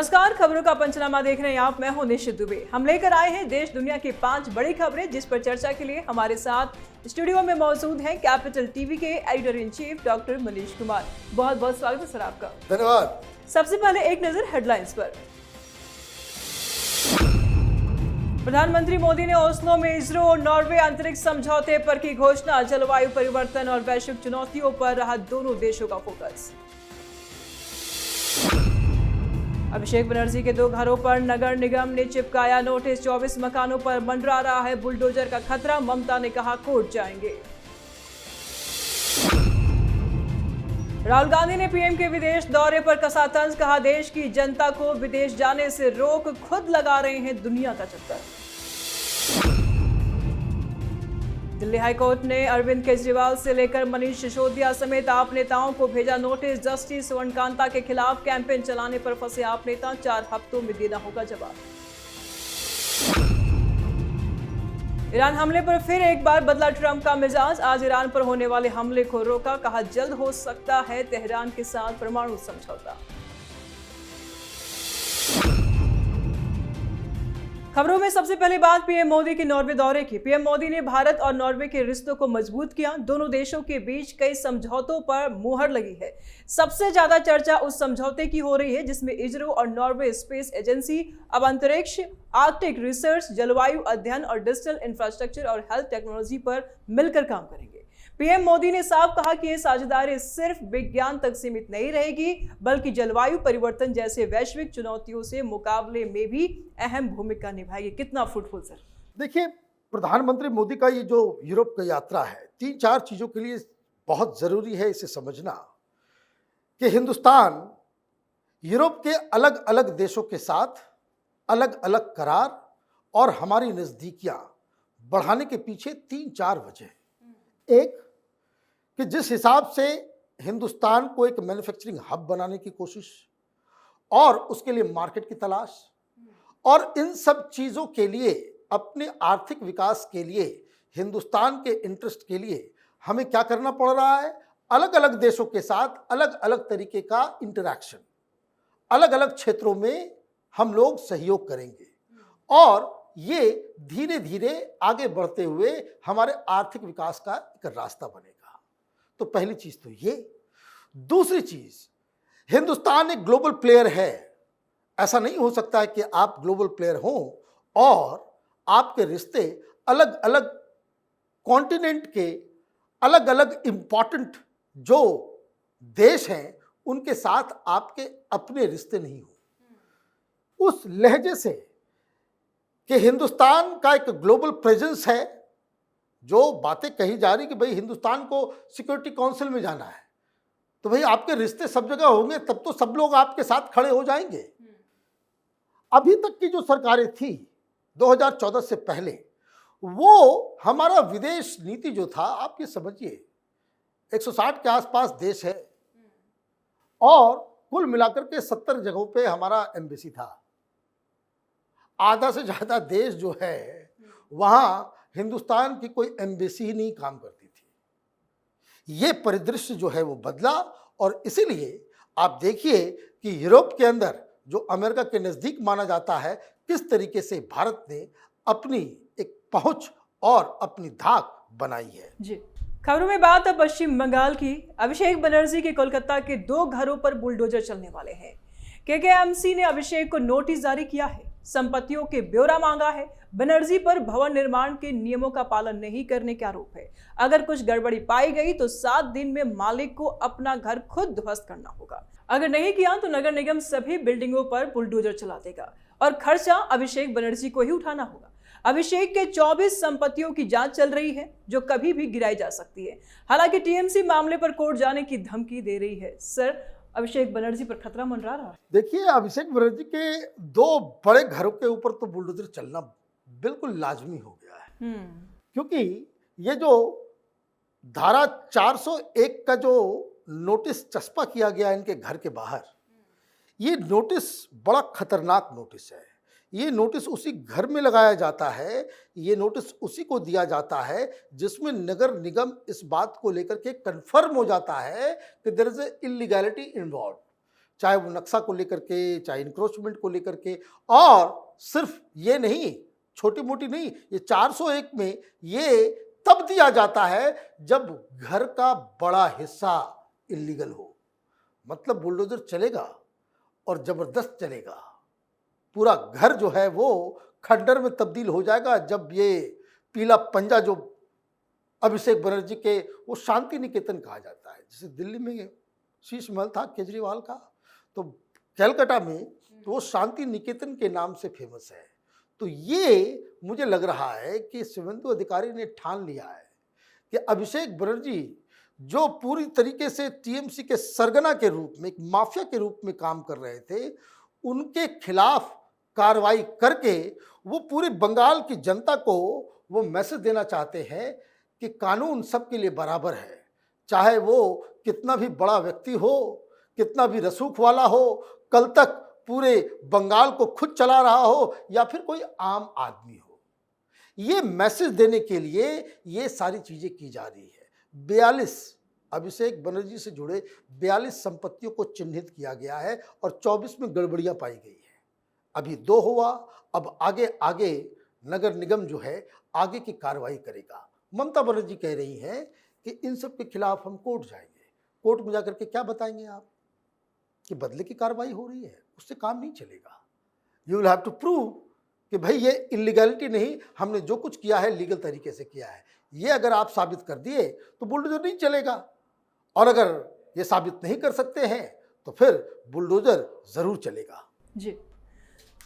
नमस्कार, खबरों का पंचनामा देख रहे हैं आप। मैं हूं निशित दुबे। हम लेकर आए हैं देश दुनिया की 5 बड़ी खबरें, जिस पर चर्चा के लिए हमारे साथ स्टूडियो में मौजूद हैं कैपिटल टीवी के editor in chief doctor Manish Kumar. बहुत बहुत स्वागत है सर आपका। धन्यवाद। सबसे पहले एक नजर हेडलाइंस पर। प्रधानमंत्री मोदी ने ओस्लो में इसरो और नॉर्वे अंतरिक्ष समझौते पर की घोषणा। जलवायु परिवर्तन और वैश्विक चुनौतियों पर रहा दोनों देशों का फोकस। अभिषेक बनर्जी के 2 घरों पर नगर निगम ने चिपकाया नोटिस। 24 मकानों पर मंडरा रहा है बुलडोजर का खतरा। ममता ने कहा कोर्ट जाएंगे। राहुल गांधी ने पीएम के विदेश दौरे पर कसा तंज। कहा देश की जनता को विदेश जाने से रोक, खुद लगा रहे हैं दुनिया का चक्कर। दिल्ली हाईकोर्ट ने अरविंद केजरीवाल से लेकर मनीष सिसोदिया समेत आप नेताओं को भेजा नोटिस। जस्टिस स्वर्णकांता के खिलाफ कैंपेन चलाने पर फंसे आप नेता, 4 हफ्तों में देना होगा जवाब। ईरान हमले पर फिर एक बार बदला ट्रंप का मिजाज। आज ईरान पर होने वाले हमले को रोका। कहा जल्द हो सकता है तेहरान के साथ परमाणु समझौता। खबरों में सबसे पहले बात पीएम मोदी के नॉर्वे दौरे की। पीएम मोदी ने भारत और नॉर्वे के रिश्तों को मजबूत किया। दोनों देशों के बीच कई समझौतों पर मुहर लगी है। सबसे ज्यादा चर्चा उस समझौते की हो रही है जिसमें इसरो और नॉर्वे स्पेस एजेंसी अब अंतरिक्ष, आर्कटिक रिसर्च, जलवायु अध्ययन और डिजिटल इंफ्रास्ट्रक्चर और हेल्थ टेक्नोलॉजी पर मिलकर काम करेंगे। पीएम मोदी ने साफ कहा कि ये साझेदारी सिर्फ विज्ञान तक सीमित नहीं रहेगी, बल्कि जलवायु परिवर्तन जैसे वैश्विक चुनौतियों से मुकाबले में भी अहम भूमिका निभाएगी। कितना फ्रूटफुल सर। देखिए, प्रधानमंत्री मोदी का ये जो यूरोप की यात्रा है, 3-4 चीजों के लिए बहुत जरूरी है इसे समझना कि हिंदुस्तान यूरोप के अलग अलग देशों के साथ अलग अलग करार और हमारी नजदीकियां बढ़ाने के पीछे 3-4 वजह है। एक कि जिस हिसाब से हिंदुस्तान को एक मैन्युफैक्चरिंग हब बनाने की कोशिश और उसके लिए मार्केट की तलाश, और इन सब चीज़ों के लिए अपने आर्थिक विकास के लिए हिंदुस्तान के इंटरेस्ट के लिए हमें क्या करना पड़ रहा है, अलग अलग देशों के साथ अलग अलग तरीके का इंटरैक्शन, अलग अलग क्षेत्रों में हम लोग सहयोग करेंगे और ये धीरे धीरे आगे बढ़ते हुए हमारे आर्थिक विकास का एक रास्ता बनेगा। तो पहली चीज तो ये। दूसरी चीज, हिंदुस्तान एक ग्लोबल प्लेयर है। ऐसा नहीं हो सकता है कि आप ग्लोबल प्लेयर हो और आपके रिश्ते अलग अलग कॉन्टिनेंट के अलग अलग इंपॉर्टेंट जो देश हैं उनके साथ आपके अपने रिश्ते नहीं हो। उस लहजे से कि हिंदुस्तान का एक ग्लोबल प्रेजेंस है, जो बातें कही जा रही कि भाई हिंदुस्तान को सिक्योरिटी काउंसिल में जाना है, तो भाई आपके रिश्ते सब जगह होंगे तब तो सब लोग आपके साथ खड़े हो जाएंगे। अभी तक की जो सरकारें थी 2014 से पहले, वो हमारा विदेश नीति जो था, आप ये समझिए 160 के आसपास देश है और कुल मिलाकर के 70 जगहों पे हमारा एम्बेसी था। आधा से ज्यादा देश जो है वहां हिंदुस्तान की कोई एम्बेसी ही नहीं काम करती थी। ये परिदृश्य जो है वो बदला और इसीलिए आप देखिए कि यूरोप के अंदर जो अमेरिका के नजदीक माना जाता है, किस तरीके से भारत ने अपनी एक पहुंच और अपनी धाक बनाई है। जी, खबरों में बात अब पश्चिम बंगाल की। अभिषेक बनर्जी के कोलकाता के 2 घरों पर बुलडोजर चलने वाले हैं। केकेएमसी ने अभिषेक को नोटिस जारी किया है, संपत्तियों के ब्यौरा मांगा है। बनर्जी पर भवन निर्माण के नियमों का पालन नहीं करने का आरोप है। अगर कुछ गड़बड़ी पाई गई तो 7 दिन में मालिक को अपना घर खुद ध्वस्त करना होगा। अगर नहीं किया तो नगर निगम सभी बिल्डिंगों पर बुलडोजर चला देगा और खर्चा अभिषेक बनर्जी को ही उठाना होगा। अभिषेक के 24 संपत्तियों की जांच चल रही है जो कभी भी गिराई जा सकती है। हालांकि टीएमसी मामले पर कोर्ट जाने की धमकी दे रही है। सर, अभिषेक बनर्जी पर खतरा मंडरा रहा है। देखिए, अभिषेक बनर्जी के 2 बड़े घरों के ऊपर तो बुलडोजर चलना बिल्कुल लाजमी हो गया है, क्योंकि ये जो धारा 401 का जो नोटिस चस्पा किया गया इनके घर के बाहर, ये नोटिस बड़ा खतरनाक नोटिस है। ये नोटिस उसी घर में लगाया जाता है, ये नोटिस उसी को दिया जाता है जिसमें नगर निगम इस बात को लेकर के कंफर्म हो जाता है कि there is a illegality involve. चाहे वो नक्शा को लेकर के, चाहे इंक्रोचमेंट को लेकर के। और सिर्फ ये नहीं, छोटी मोटी नहीं, ये 401 में ये तब दिया जाता है जब घर का बड़ा हिस्सा इलीगल हो। मतलब बुलडोजर चलेगा और जबरदस्त चलेगा, पूरा घर जो है वो खंडर में तब्दील हो जाएगा जब ये पीला पंजा जो अभिषेक बनर्जी के, वो शांति निकेतन कहा जाता है। जैसे दिल्ली में शीश महल था केजरीवाल का, तो कलकत्ता में तो वो शांति निकेतन के नाम से फेमस है। तो ये मुझे लग रहा है कि शुभेंदु अधिकारी ने ठान लिया है कि अभिषेक बनर्जी जो पूरी तरीके से टीएमसी के सरगना के रूप में, एक माफिया के रूप में काम कर रहे थे, उनके खिलाफ कार्रवाई करके वो पूरे बंगाल की जनता को वो मैसेज देना चाहते हैं कि कानून सबके लिए बराबर है, चाहे वो कितना भी बड़ा व्यक्ति हो, कितना भी रसूख वाला हो, कल तक पूरे बंगाल को खुद चला रहा हो या फिर कोई आम आदमी हो। ये मैसेज देने के लिए ये सारी चीजें की जा रही है। 42 अभिषेक बनर्जी से जुड़े 42 संपत्तियों को चिन्हित किया गया है और 24 में गड़बड़ियां पाई गई है। अभी 2 हुआ, अब आगे नगर निगम जो है आगे की कार्रवाई करेगा। ममता बनर्जी कह रही हैं कि इन सब के खिलाफ हम कोर्ट जाएंगे। कोर्ट में जाकर के क्या बताएंगे आप कि बदले की कार्रवाई हो रही है? उससे काम नहीं चलेगा। You will have to prove कि भाई ये इलीगैलिटी नहीं, हमने जो कुछ किया है लीगल तरीके से किया है। ये अगर आप साबित कर दिए तो बुलडोजर नहीं चलेगा, और अगर ये साबित नहीं कर सकते हैं तो फिर बुलडोजर जरूर चलेगा। जी,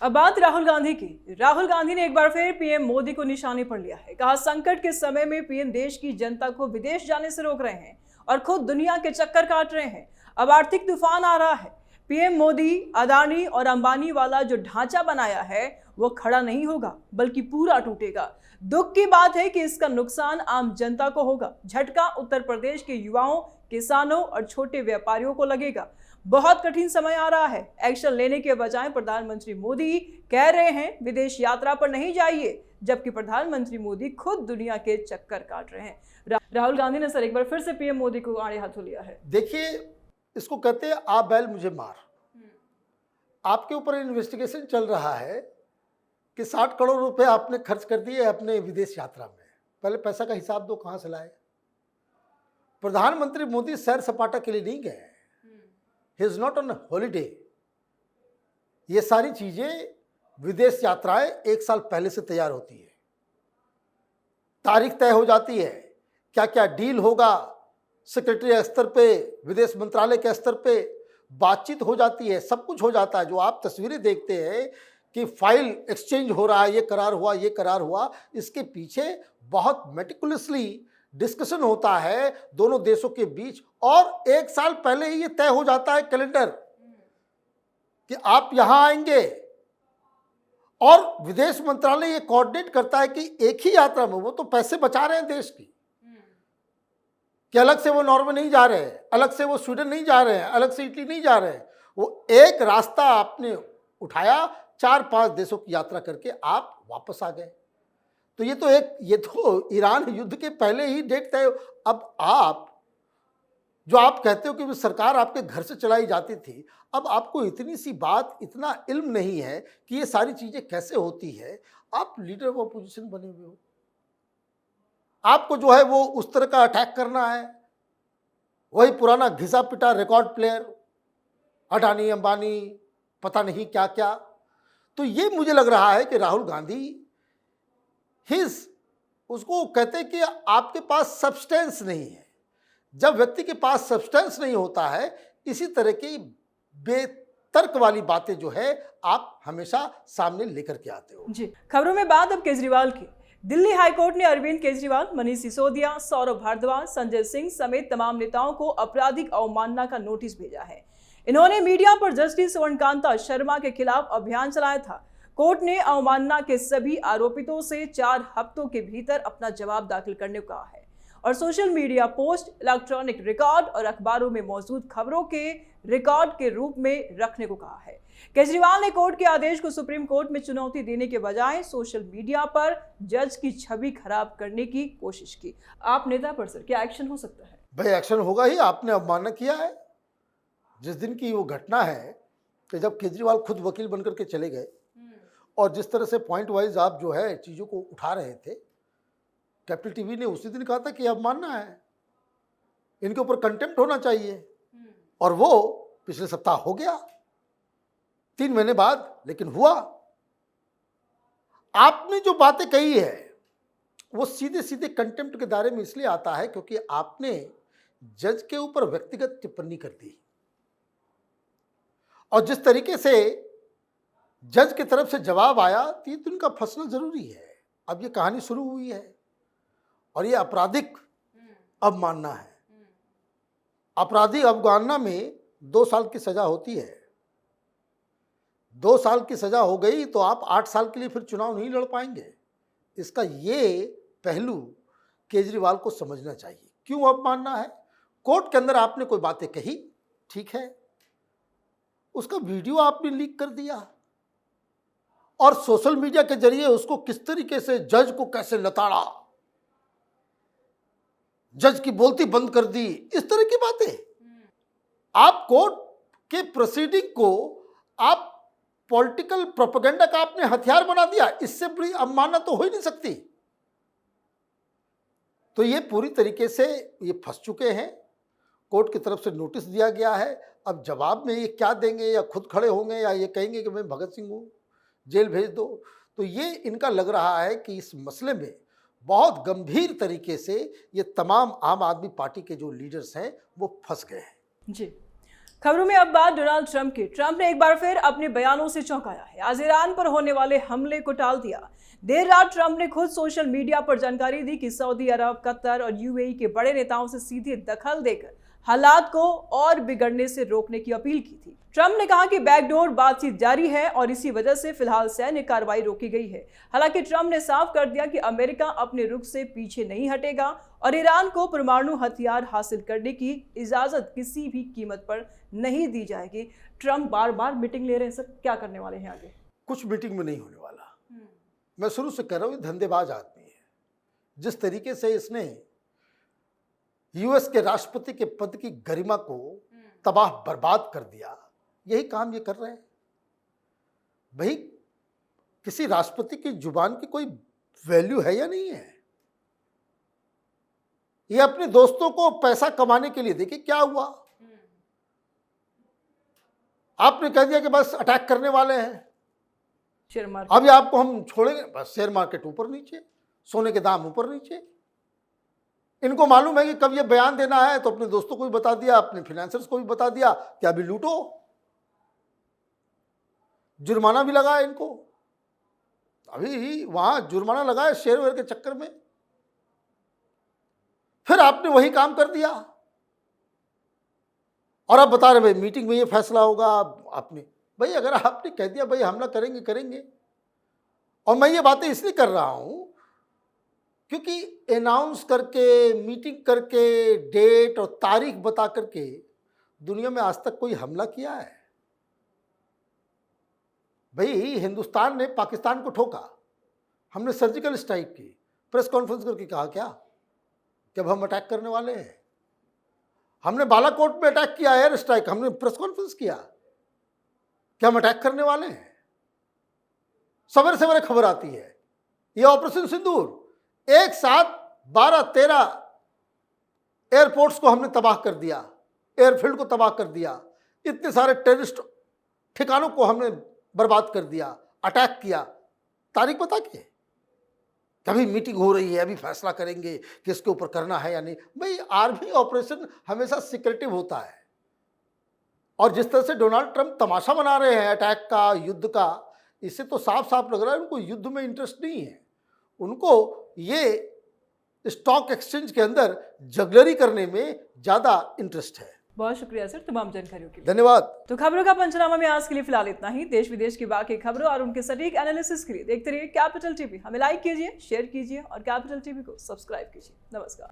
अब बात राहुल गांधी की। राहुल गांधी ने एक बार फिर पीएम मोदी को निशाने पर लिया है। कहा संकट के समय में पीएम देश की जनता को विदेश जाने से रोक रहे हैं और खुद दुनिया के चक्कर काट रहे हैं। अब आर्थिक तूफान आ रहा है। पीएम मोदी अदानी और अंबानी वाला जो ढांचा बनाया है वो खड़ा नहीं होगा बल्कि पूरा टूटेगा। दुख की बात है कि इसका नुकसान आम जनता को होगा। झटका उत्तर प्रदेश के युवाओं, किसानों और छोटे व्यापारियों को लगेगा। बहुत कठिन समय आ रहा है। एक्शन लेने के बजाय प्रधानमंत्री मोदी कह रहे हैं विदेश यात्रा पर नहीं जाइए, जबकि प्रधानमंत्री मोदी खुद दुनिया के चक्कर काट रहे हैं। राहुल गांधी ने सर एक बार फिर से पीएम मोदी को आड़े हाथों लिया है। देखिए, इसको कहते हैं आप बैल मुझे मार। आपके ऊपर इन्वेस्टिगेशन चल रहा है कि 60 करोड़ रुपए आपने खर्च कर दिए अपने विदेश यात्रा में। पहले पैसा का हिसाब दो, कहां से लाए? प्रधानमंत्री मोदी सैर सपाटा के लिए नहीं गए, he is not on holiday. ये सारी चीजें, विदेश यात्राएं 1 साल पहले से तैयार होती है, तारीख तय हो जाती है, क्या क्या डील होगा, सेक्रेटरी स्तर पे, विदेश मंत्रालय के स्तर पे बातचीत हो जाती है, सब कुछ हो जाता है। जो आप तस्वीरें देखते हैं कि फाइल एक्सचेंज हो रहा है, ये करार हुआ, ये करार हुआ, इसके पीछे बहुत मेटिकुलसली डिस्कशन होता है दोनों देशों के बीच, और 1 साल पहले ही ये तय हो जाता है कैलेंडर कि आप यहां आएंगे। और विदेश मंत्रालय ये कोऑर्डिनेट करता है कि एक ही यात्रा में, वो तो पैसे बचा रहे हैं देश की, कि अलग से वो नॉर्वे नहीं जा रहे हैं, अलग से वो स्वीडन नहीं जा रहे हैं, अलग से इटली नहीं जा रहे हैं। वो एक रास्ता आपने उठाया, 4-5 देशों की यात्रा करके आप वापस आ गए। तो ये तो ईरान युद्ध के पहले ही डेट तय। अब आप जो आप कहते हो कि सरकार आपके घर से चलाई जाती थी, अब आपको इतनी सी बात, इतना इल्म नहीं है कि ये सारी चीजें कैसे होती है। आप लीडर ऑफ अपोजिशन बने हुए हो, आपको जो है वो उस तरह का अटैक करना है। वही पुराना घिसा पिटा रिकॉर्ड प्लेयर, अडानी अंबानी, पता नहीं क्या क्या। तो ये मुझे लग रहा है कि राहुल गांधी उसको कहते हैं कि आपके पास सब्सटेंस नहीं है। जब व्यक्ति के पास सब्सटेंस नहीं होता है, इसी तरह की बेतर्क वाली बातें जो है आप हमेशा सामने लेकर के आते हो। जी, खबरों में बात अब केजरीवाल की। दिल्ली हाईकोर्ट ने अरविंद केजरीवाल, मनीष सिसोदिया, सौरभ भारद्वाज, संजय सिंह समेत तमाम नेताओं को आपराधिक अवमानना का नोटिस भेजा है। इन्होंने मीडिया पर जस्टिस स्वर्णकांता शर्मा के खिलाफ अभियान चलाया था। कोर्ट ने अवमानना के सभी आरोपितों से 4 हफ्तों के भीतर अपना जवाब दाखिल करने को कहा है और social media post, electronic record और अखबारों में मौजूद खबरों के रिकॉर्ड के रूप में रखने को कहा है। केजरीवाल ने कोर्ट के आदेश को सुप्रीम कोर्ट में चुनौती देने के बजाय सोशल मीडिया पर जज की छवि खराब करने की कोशिश की। आप नेता पर सर क्या एक्शन हो सकता है? भाई एक्शन होगा ही। आपने अवमानना किया है, जिस दिन की वो घटना है कि जब केजरीवाल खुद वकील बनकर के चले गए और जिस तरह से पॉइंट वाइज आप जो है चीज़ों को उठा रहे थे, कैपिटल टीवी ने उसी दिन कहा था कि अब मानना है, इनके ऊपर कंटेम्प्ट होना चाहिए, और वो पिछले सप्ताह हो गया 3 महीने बाद, लेकिन हुआ। आपने जो बातें कही है वो सीधे सीधे कंटेम्प्ट के दायरे में इसलिए आता है क्योंकि आपने जज के ऊपर व्यक्तिगत टिप्पणी कर दी, और जिस तरीके से जज की तरफ से जवाब आया 3 दिन का फंसना जरूरी है। अब ये कहानी शुरू हुई है और ये आपराधिक अवमानना है। आपराधिक अवमानना में 2 साल की सजा होती है। 2 साल की सजा हो गई तो आप 8 साल के लिए फिर चुनाव नहीं लड़ पाएंगे। इसका ये पहलू केजरीवाल को समझना चाहिए। क्यों अवमानना है? कोर्ट के अंदर आपने कोई बातें कही, ठीक है, उसका वीडियो आपने लीक कर दिया और सोशल मीडिया के जरिए उसको किस तरीके से जज को कैसे लताड़ा, जज की बोलती बंद कर दी, इस तरह की बातें। आप कोर्ट के प्रोसीडिंग को आप पॉलिटिकल प्रोपेगेंडा का आपने हथियार बना दिया। इससे बड़ी अवमानना तो हो ही नहीं सकती। तो ये पूरी तरीके से ये फंस चुके हैं। कोर्ट की तरफ से नोटिस दिया गया है। अब जवाब में ये क्या देंगे, या खुद खड़े होंगे या ये कहेंगे कि मैं भगत सिंह हूँ, जेल भेज दो। तो ये इनका लग रहा है कि इस मसले में बहुत गंभीर तरीके से ये तमाम आम आदमी पार्टी के जो लीडर्स हैं वो फंस गए हैं। जी, खबरों में अब बात डोनाल्ड ट्रंप की। ट्रंप ने एक बार फिर अपने बयानों से चौंकाया है। आज ईरान पर होने वाले हमले को टाल दिया। देर रात ट्रंप ने खुद सोशल मीडिया पर जानकारी दी कि सऊदी अरब, कतर और यूएई के बड़े नेताओं से सीधे दखल देकर हालात को और बिगड़ने से रोकने की अपील की थी। ट्रंप ने कहा कि बैकडोर बातचीत जारी है और इसी वजह से फिलहाल सैन्य कार्रवाई रोकी गई है। हालांकि ट्रंप ने साफ कर दिया कि अमेरिका अपने रुख से पीछे नहीं हटेगा और ईरान को परमाणु हथियार हासिल करने की इजाजत किसी भी कीमत पर नहीं दी जाएगी। ट्रंप बार बार मीटिंग ले रहे हैं, सर क्या करने वाले हैं आगे? कुछ मीटिंग में नहीं होने वाला। मैं शुरू से कह रहा हूँ ये धंधेबाज आदमी है। जिस तरीके से इसने यूएस के राष्ट्रपति के पद की गरिमा को तबाह बर्बाद कर दिया, यही काम ये कर रहे हैं। भाई किसी राष्ट्रपति की जुबान की कोई वैल्यू है या नहीं है? ये अपने दोस्तों को पैसा कमाने के लिए, देखिए क्या हुआ, आपने कह दिया कि बस अटैक करने वाले हैं, शेयर मार्केट, अभी आपको हम छोड़ेंगे, बस शेयर मार्केट ऊपर नीचे, सोने के दाम ऊपर नीचे। इनको मालूम है कि कब ये बयान देना है तो अपने दोस्तों को भी बता दिया, अपने फाइनेंसर्स को भी बता दिया कि अभी लूटो। जुर्माना भी लगा है इनको, अभी वहां जुर्माना लगा है शेयर वेयर के चक्कर में। फिर आपने वही काम कर दिया और आप बता रहे भाई मीटिंग में ये फैसला होगा। आपने भाई अगर आपने कह दिया भाई हमला करेंगे करेंगे, और मैं ये बातें इसलिए कर रहा हूं क्योंकि अनाउंस करके, मीटिंग करके, डेट और तारीख बता करके दुनिया में आज तक कोई हमला किया है? भाई हिंदुस्तान ने पाकिस्तान को ठोका, हमने सर्जिकल स्ट्राइक की, प्रेस कॉन्फ्रेंस करके कहा क्या कि अब हम अटैक करने वाले हैं। हमने बालाकोट में अटैक किया, एयर स्ट्राइक, हमने प्रेस कॉन्फ्रेंस किया कि हम अटैक करने वाले हैं। सवेरे सवेरे खबर आती है ये ऑपरेशन सिंदूर, एक साथ 12-13 एयरपोर्ट्स को हमने तबाह कर दिया, एयरफील्ड को तबाह कर दिया, इतने सारे टेररिस्ट ठिकानों को हमने बर्बाद कर दिया, अटैक किया। तारीख बता के कभी मीटिंग हो रही है, अभी फैसला करेंगे कि इसके ऊपर करना है या नहीं। भाई आर्मी ऑपरेशन हमेशा सिक्रेटिव होता है, और जिस तरह से डोनाल्ड ट्रंप तमाशा बना रहे हैं अटैक का, युद्ध का, इससे तो साफ साफ लग रहा है उनको युद्ध में इंटरेस्ट नहीं है। उनको ये स्टॉक एक्सचेंज के अंदर जगलरी करने में ज्यादा इंटरेस्ट है। बहुत शुक्रिया सर तमाम जानकारियों के लिए। धन्यवाद। तो खबरों का पंचनामा में आज के लिए फिलहाल इतना ही। देश विदेश की बाकी खबरों और उनके सटीक एनालिसिस के लिए देखते रहिए कैपिटल टीवी। हमें लाइक कीजिए, शेयर कीजिए और कैपिटल टीवी को सब्सक्राइब कीजिए। नमस्कार।